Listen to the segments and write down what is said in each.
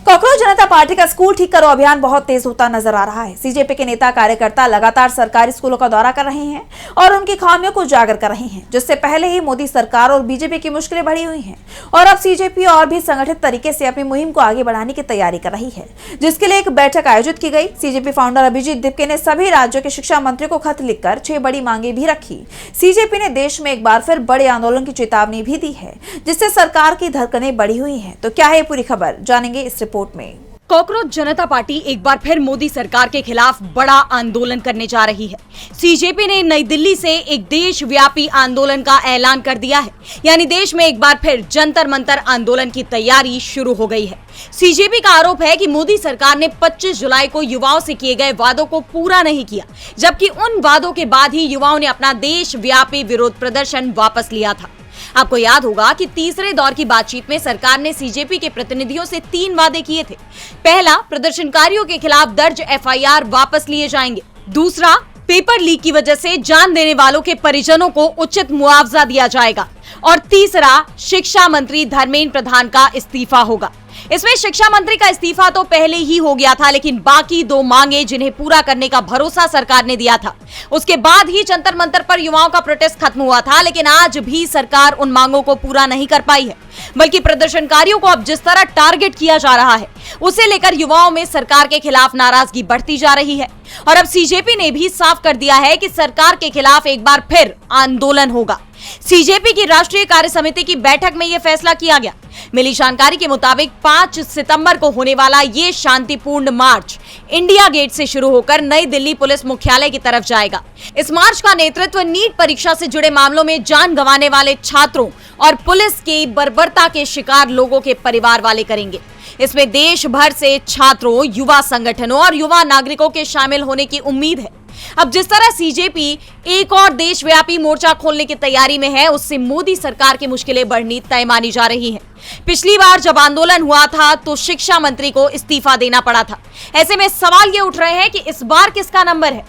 Cockroach जनता party का school ठीक करो अभियान बहुत तेज होता नजर आ रहा है। सीजेपी के नेता कार्यकर्ता लगातार सरकारी स्कूलों का दौरा कर रहे हैं और उनकी खामियों को उजागर कर रहे हैं, जिससे पहले ही मोदी सरकार और बीजेपी की मुश्किलें बढ़ी हुई हैं और अब सीजेपी और भी संगठित तरीके से अपनी मुहिम को आगे बढ़ाने की तैयारी कर रही है, जिसके लिए एक बैठक आयोजित की गई। सीजेपी फाउंडर अभिजीत दिपके ने सभी राज्यों के शिक्षा मंत्री को खत लिखकर 6 बड़ी मांगे भी रखी। सीजेपी ने देश में एक बार फिर बड़े आंदोलन की चेतावनी भी दी है, जिससे सरकार की धड़कनें बढ़ी हुई है। तो क्या है पूरी खबर, जानेंगे इस रिपोर्ट में। कॉकरोच जनता पार्टी एक बार फिर मोदी सरकार के खिलाफ बड़ा आंदोलन करने जा रही है। सीजेपी ने नई दिल्ली से एक देशव्यापी आंदोलन का ऐलान कर दिया है, यानी देश में एक बार फिर जंतर मंतर आंदोलन की तैयारी शुरू हो गई है। सीजेपी का आरोप है कि मोदी सरकार ने 25 जुलाई को युवाओं से किए गए वादों को पूरा नहीं किया, जबकि उन वादों के बाद ही युवाओं ने अपना देशव्यापी विरोध प्रदर्शन वापस लिया था। आपको याद होगा कि तीसरे दौर की बातचीत में सरकार ने सीजेपी के प्रतिनिधियों से 3 वादे किए थे। पहला, प्रदर्शनकारियों के खिलाफ दर्ज एफआईआर वापस लिए जाएंगे। दूसरा, पेपर लीक की वजह से जान देने वालों के परिजनों को उचित मुआवजा दिया जाएगा। और तीसरा, शिक्षा मंत्री धर्मेंद्र प्रधान का इस्तीफा होगा। इसमें शिक्षा मंत्री का इस्तीफा तो पहले ही हो गया था, लेकिन बाकी 2 मांगे जिन्हें पूरा करने का भरोसा सरकार ने दिया था, उसके बाद ही जंतर मंतर पर युवाओं का प्रोटेस्ट खत्म हुआ था। लेकिन आज भी सरकार उन मांगों को पूरा नहीं कर पाई है, बल्कि प्रदर्शनकारियों को अब जिस तरह टारगेट किया जा रहा है, उसे लेकर युवाओं में सरकार के खिलाफ नाराजगी बढ़ती जा रही है। और अब सीजेपी ने भी साफ कर दिया है कि सरकार के खिलाफ एक बार फिर आंदोलन होगा। सीजेपी की राष्ट्रीय कार्य समिति की बैठक में यह फैसला किया गया। मिली जानकारी के मुताबिक 5 सितंबर को होने वाला ये शांतिपूर्ण मार्च इंडिया गेट से शुरू होकर नई दिल्ली पुलिस मुख्यालय की तरफ जाएगा। इस मार्च का नेतृत्व नीट परीक्षा से जुड़े मामलों में जान गंवाने वाले छात्रों और पुलिस की बर्बरता के शिकार लोगों के परिवार वाले करेंगे। इसमें देश भर से छात्रों, युवा संगठनों और युवा नागरिकों के शामिल होने की उम्मीद है। अब जिस तरह सीजेपी एक और देशव्यापी मोर्चा खोलने की तैयारी में है, उससे मोदी सरकार की मुश्किलें बढ़नी तय मानी जा रही हैं। पिछली बार जब आंदोलन हुआ था तो शिक्षा मंत्री को इस्तीफा देना पड़ा था। ऐसे में सवाल ये उठ रहे हैं कि इस बार किसका नंबर है।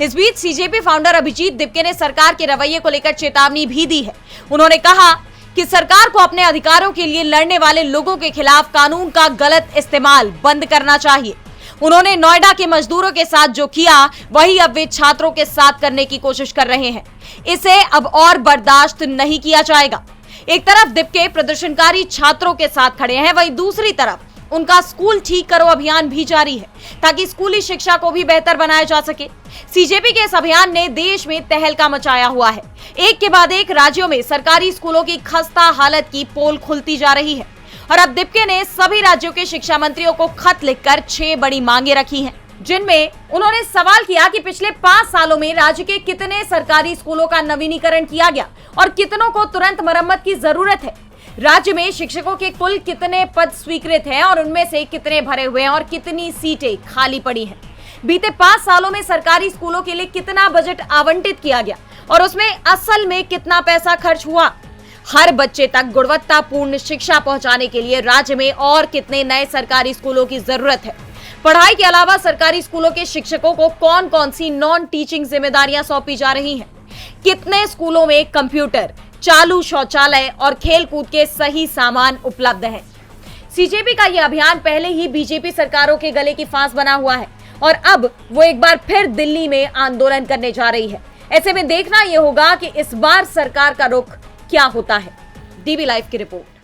इस बीच सीजेपी फाउंडर अभिजीत दिपके ने सरकार के रवैये को लेकर चेतावनी भी दी है। उन्होंने कहा कि सरकार को अपने अधिकारों के लिए लड़ने वाले लोगों के खिलाफ कानून का गलत इस्तेमाल बंद करना चाहिए। उन्होंने नोएडा के मजदूरों के साथ जो किया, वही अब वे छात्रों के साथ करने की कोशिश कर रहे हैं। इसे अब और बर्दाश्त नहीं किया जाएगा। एक तरफ दिपके प्रदर्शनकारी छात्रों के साथ खड़े हैं, वहीं दूसरी तरफ उनका स्कूल ठीक करो अभियान भी जारी है, ताकि स्कूली शिक्षा को भी बेहतर बनाया जा सके। सीजेपी के इस अभियान ने देश में तहलका मचाया हुआ है। एक के बाद एक राज्यों में सरकारी स्कूलों की खस्ता हालत की पोल खुलती जा रही है। और अब दिपके ने सभी राज्यों के शिक्षा मंत्रियों को खत लिखकर 6 बड़ी मांगे रखी हैं, जिनमें उन्होंने सवाल किया कि पिछले 5 सालों में राज्य के कितने सरकारी स्कूलों का नवीनीकरण किया गया और कितनों को तुरंत मरम्मत की जरूरत है। राज्य में शिक्षकों के कुल कितने पद स्वीकृत हैं और उनमें से कितने भरे हुए हैं और कितनी सीटें खाली पड़ी हैं। बीते 5 सालों में सरकारी स्कूलों के लिए कितना बजट आवंटित किया गया और उसमें असल में कितना पैसा खर्च हुआ। हर बच्चे तक गुणवत्तापूर्ण शिक्षा पहुंचाने के लिए राज्य में और कितने नए सरकारी स्कूलों की जरूरत है। पढ़ाई के अलावा सरकारी स्कूलों के शिक्षकों को कौन कौन सी नॉन टीचिंग जिम्मेदारियां सौंपी जा रही हैं। कितने स्कूलों में कंप्यूटर, चालू शौचालय और खेलकूद के सही सामान उपलब्ध हैं। सीजेपी का यह अभियान पहले ही बीजेपी सरकारों के गले की फांस बना हुआ है और अब वो एक बार फिर दिल्ली में आंदोलन करने जा रही है। ऐसे में देखना यह होगा कि इस बार सरकार का रुख क्या होता है। डीबी लाइव की रिपोर्ट।